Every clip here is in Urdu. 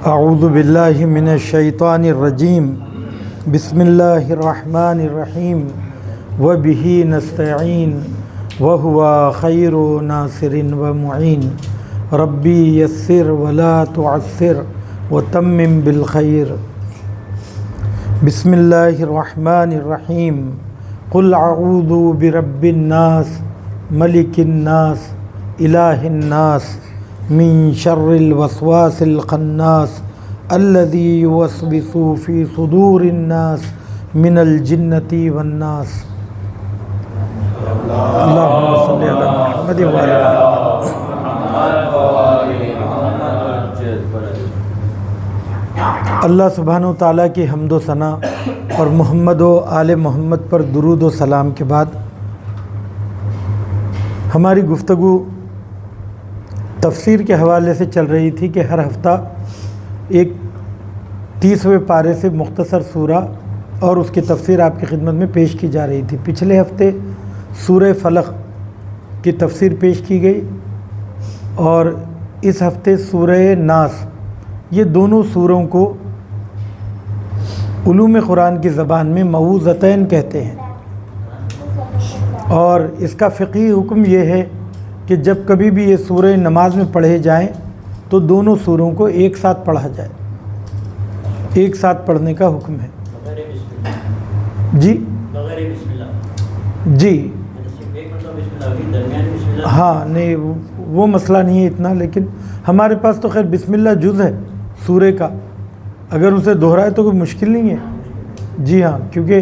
اعوذ باللہ من الشیطان الرجیم بسم اللہ الرحمن الرحیم وبہ نستعین وہو خیر ناصر ومعین ربی یسر ولا تعسر وتمم بالخیر بسم اللہ الرحمن الرحیم قل اعوذ برب الناس ملک الناس الہ الناس من شر الوسواس الخناس الذي يوسوس في صدور الناس من الجنة والناس اللهم صل على محمد وعلى اللہ سبحانہ و تعالیٰ کی حمد و ثنا اور محمد و آل محمد پر درود و سلام کے بعد ہماری گفتگو تفسیر کے حوالے سے چل رہی تھی کہ ہر ہفتہ ایک 30ویں پارے سے مختصر سورہ اور اس کی تفسیر آپ کی خدمت میں پیش کی جا رہی تھی۔ پچھلے ہفتے سورہ فلق کی تفسیر پیش کی گئی اور اس ہفتے سورہ ناس، یہ دونوں سوروں کو علوم قرآن کی زبان میں موعوذتین کہتے ہیں، اور اس کا فقہی حکم یہ ہے کہ جب کبھی بھی یہ سورہ نماز میں پڑھے جائیں تو دونوں سوروں کو ایک ساتھ پڑھا جائے، ایک ساتھ پڑھنے کا حکم ہے۔ جی جی ہاں، نہیں وہ مسئلہ نہیں ہے اتنا، لیکن ہمارے پاس تو خیر بسم اللہ جز ہے سورے کا، اگر اسے دہرائے تو کوئی مشکل نہیں ہے۔ جی ہاں، کیونکہ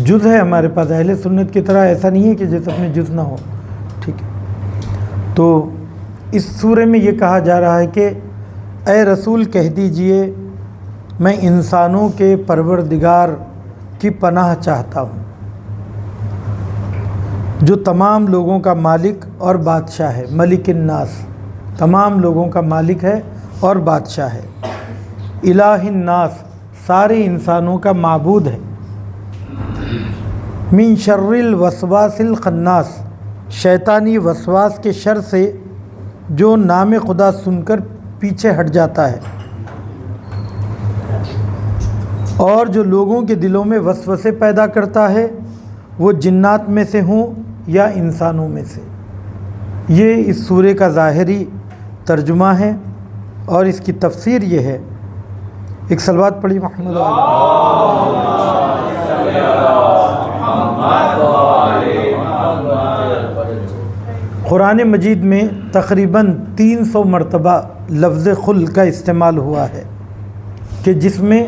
جز ہے ہمارے پاس، اہل سنت کی طرح ایسا نہیں ہے کہ جیسے میں جز نہ ہو، ٹھیک ہے۔ تو اس سورے میں یہ کہا جا رہا ہے کہ اے رسول کہہ دیجئے میں انسانوں کے پروردگار کی پناہ چاہتا ہوں جو تمام لوگوں کا مالک اور بادشاہ ہے، ملک الناس، تمام لوگوں کا مالک ہے اور بادشاہ ہے، الہ الناس، سارے انسانوں کا معبود ہے، من شر الوسواس الخناس، شیطانی وسواس کے شر سے جو نام خدا سن کر پیچھے ہٹ جاتا ہے اور جو لوگوں کے دلوں میں وسوسے پیدا کرتا ہے، وہ جنات میں سے ہوں یا انسانوں میں سے۔ یہ اس سورے کا ظاہری ترجمہ ہے اور اس کی تفسیر یہ ہے۔ ایک صلوات پڑھی محمد قرآن مجید میں تقریباً 300 مرتبہ لفظ خل کا استعمال ہوا ہے کہ جس میں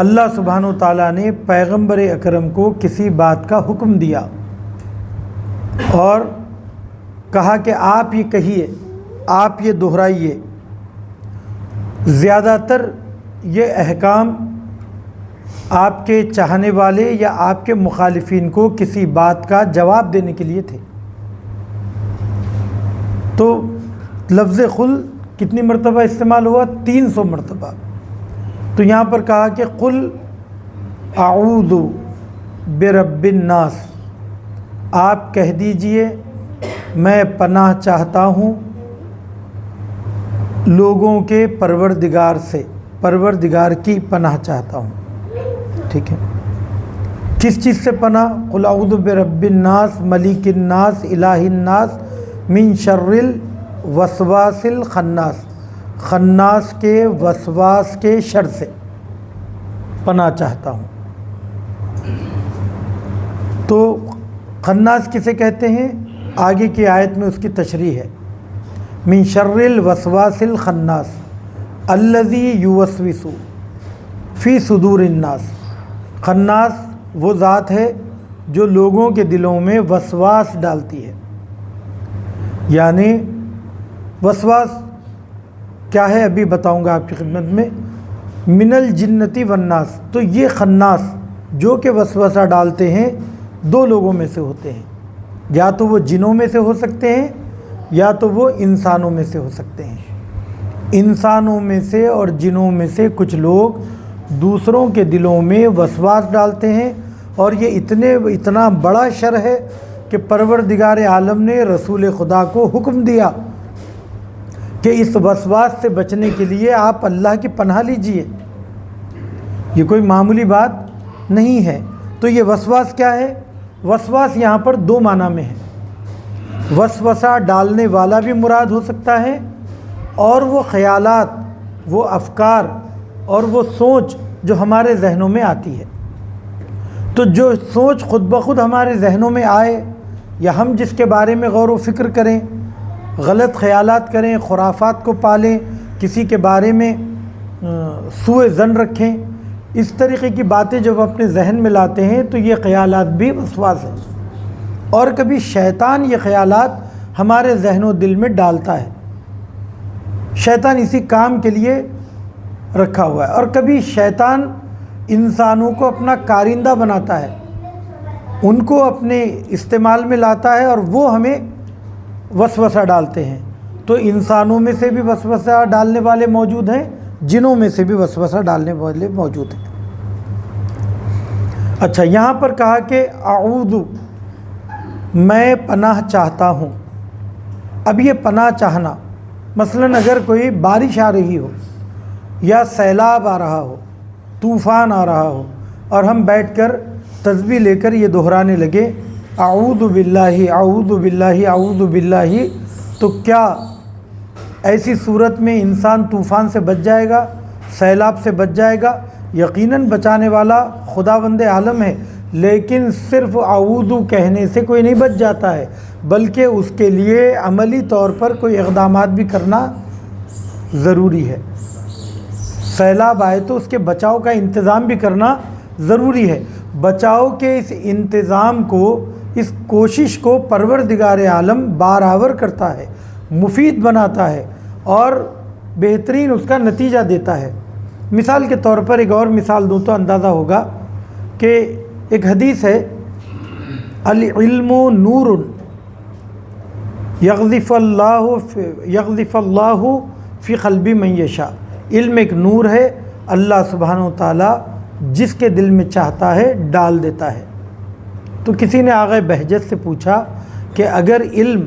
اللہ سبحانہ و تعالیٰ نے پیغمبر اکرم کو کسی بات کا حکم دیا اور کہا کہ آپ یہ کہیے، آپ یہ دہرائیے۔ زیادہ تر یہ احکام آپ کے چاہنے والے یا آپ کے مخالفین کو کسی بات کا جواب دینے کے لیے تھے۔ تو لفظ قل کتنی مرتبہ استعمال ہوا؟ 300 مرتبہ۔ تو یہاں پر کہا کہ قل اعوذ برب الناس، آپ کہہ دیجئے میں پناہ چاہتا ہوں لوگوں کے پروردگار سے، پروردگار کی پناہ چاہتا ہوں، ٹھیک ہے۔ کس چیز سے پناہ؟ قل اعوذ برب الناس ملک الناس الہ الناس من شر الوسواس الخناس، خناس کے وسواس کے شر سے پناہ چاہتا ہوں۔ تو خناس کسے کہتے ہیں؟ آگے کی آیت میں اس کی تشریح ہے، من شر الوسواس الخناس الذی یوسوس فی صدور الناس۔ خناس وہ ذات ہے جو لوگوں کے دلوں میں وسواس ڈالتی ہے۔ یعنی وسواس کیا ہے ابھی بتاؤں گا آپ کی خدمت میں۔ من الجنتی والناس، تو یہ خناس جو کہ وسوسہ ڈالتے ہیں دو لوگوں میں سے ہوتے ہیں، یا تو وہ جنوں میں سے ہو سکتے ہیں یا تو وہ انسانوں میں سے ہو سکتے ہیں۔ انسانوں میں سے اور جنوں میں سے کچھ لوگ دوسروں کے دلوں میں وسواس ڈالتے ہیں، اور یہ اتنا بڑا شر ہے کہ پروردگار عالم نے رسول خدا کو حکم دیا کہ اس وسواس سے بچنے کے لیے آپ اللہ کی پناہ لیجئے، یہ کوئی معمولی بات نہیں ہے۔ تو یہ وسواس کیا ہے؟ وسواس یہاں پر دو معنی میں ہے۔ وسوسہ ڈالنے والا بھی مراد ہو سکتا ہے، اور وہ خیالات، وہ افکار اور وہ سوچ جو ہمارے ذہنوں میں آتی ہے۔ تو جو سوچ خود بخود ہمارے ذہنوں میں آئے، یا ہم جس کے بارے میں غور و فکر کریں، غلط خیالات کریں، خرافات کو پالیں، کسی کے بارے میں سوء ظن رکھیں، اس طریقے کی باتیں جب اپنے ذہن میں لاتے ہیں تو یہ خیالات بھی وسواس ہیں۔ اور کبھی شیطان یہ خیالات ہمارے ذہن و دل میں ڈالتا ہے، شیطان اسی کام کے لیے رکھا ہوا ہے۔ اور کبھی شیطان انسانوں کو اپنا کارندہ بناتا ہے، ان کو اپنے استعمال میں لاتا ہے، اور وہ ہمیں وسوسہ ڈالتے ہیں۔ تو انسانوں میں سے بھی وسوسہ ڈالنے والے موجود ہیں، جنوں میں سے بھی وسوسہ ڈالنے والے موجود ہیں۔ اچھا، یہاں پر کہا کہ اعوذ، میں پناہ چاہتا ہوں۔ اب یہ پناہ چاہنا، مثلاً اگر کوئی بارش آ رہی ہو، یا سیلاب آ رہا ہو، طوفان آ رہا ہو، اور ہم بیٹھ کر تسبیح لے کر یہ دہرانے لگے اعوذ باللہ اعوذ باللہ اعوذ باللہ، تو کیا ایسی صورت میں انسان طوفان سے بچ جائے گا، سیلاب سے بچ جائے گا؟ یقیناً بچانے والا خداوند عالم ہے، لیکن صرف اعوذ کہنے سے کوئی نہیں بچ جاتا ہے، بلکہ اس کے لیے عملی طور پر کوئی اقدامات بھی کرنا ضروری ہے۔ سیلاب آئے تو اس کے بچاؤ کا انتظام بھی کرنا ضروری ہے۔ بچاؤ کے اس انتظام کو، اس کوشش کو پروردگار عالم برابر کرتا ہے، مفید بناتا ہے، اور بہترین اس کا نتیجہ دیتا ہے۔ مثال کے طور پر ایک اور مثال دوں تو اندازہ ہوگا کہ ایک حدیث ہے، العلم نور یقذف اللہ فی قلب من یشاء۔ علم ایک نور ہے، اللہ سبحانہ و تعالیٰ جس کے دل میں چاہتا ہے ڈال دیتا ہے۔ تو کسی نے آغا بہجت سے پوچھا کہ اگر علم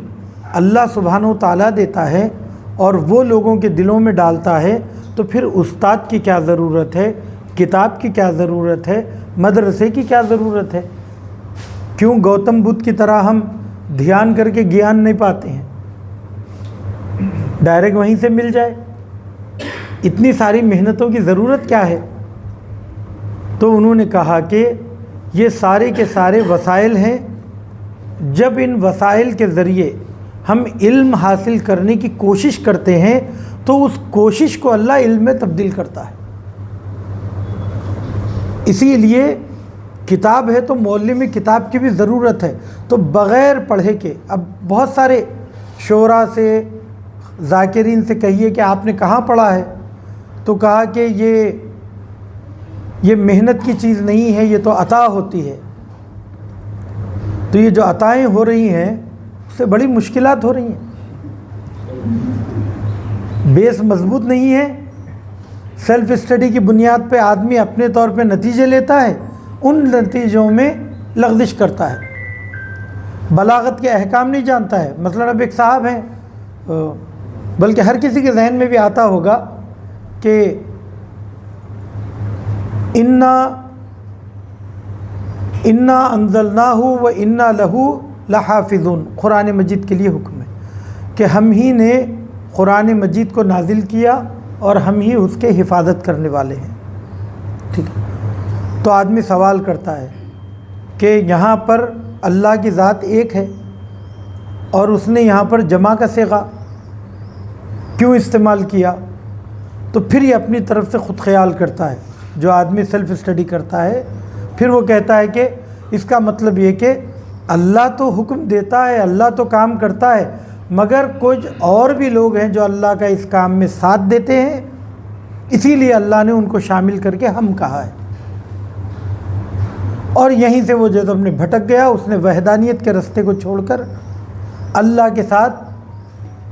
اللہ سبحانہ و تعالیٰ دیتا ہے اور وہ لوگوں کے دلوں میں ڈالتا ہے، تو پھر استاد کی کیا ضرورت ہے، کتاب کی کیا ضرورت ہے، مدرسے کی کیا ضرورت ہے؟ کیوں گوتم بدھ کی طرح ہم دھیان کر کے گیان نہیں پاتے ہیں، ڈائریکٹ وہیں سے مل جائے؟ اتنی ساری محنتوں کی ضرورت کیا ہے؟ تو انہوں نے کہا کہ یہ سارے کے سارے وسائل ہیں، جب ان وسائل کے ذریعے ہم علم حاصل کرنے کی کوشش کرتے ہیں تو اس کوشش کو اللہ علم میں تبدیل کرتا ہے۔ اسی لیے کتاب ہے تو معلم کتاب کی بھی ضرورت ہے۔ تو بغیر پڑھے کے، اب بہت سارے شعراء سے، ذاکرین سے کہیے کہ آپ نے کہاں پڑھا ہے، تو کہا کہ یہ محنت کی چیز نہیں ہے، یہ تو عطا ہوتی ہے۔ تو یہ جو عطائیں ہو رہی ہیں اس سے بڑی مشکلات ہو رہی ہیں، بیس مضبوط نہیں ہے۔ سیلف اسٹڈی کی بنیاد پہ آدمی اپنے طور پہ نتیجے لیتا ہے، ان نتیجوں میں لغزش کرتا ہے، بلاغت کے احکام نہیں جانتا ہے۔ مثلا اب ایک صاحب ہیں، بلکہ ہر کسی کے ذہن میں بھی آتا ہوگا کہ انا انزلناہ و انا لہو لحافظون، قرآن مجید کے لیے حکم ہے کہ ہم ہی نے قرآن مجید کو نازل کیا اور ہم ہی اس کے حفاظت کرنے والے ہیں۔ ٹھیک ہے، تو آدمی سوال کرتا ہے کہ یہاں پر اللہ کی ذات ایک ہے اور اس نے یہاں پر جمع کا صیغہ کیوں استعمال کیا؟ تو پھر یہ اپنی طرف سے خود خیال کرتا ہے، جو آدمی سیلف اسٹڈی کرتا ہے، پھر وہ کہتا ہے کہ اس کا مطلب یہ کہ اللہ تو حکم دیتا ہے، اللہ تو کام کرتا ہے، مگر کچھ اور بھی لوگ ہیں جو اللہ کا اس کام میں ساتھ دیتے ہیں، اسی لیے اللہ نے ان کو شامل کر کے ہم کہا ہے۔ اور یہیں سے وہ جب اپنے بھٹک گیا، اس نے وحدانیت کے رستے کو چھوڑ کر اللہ کے ساتھ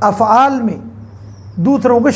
افعال میں دوسروں کو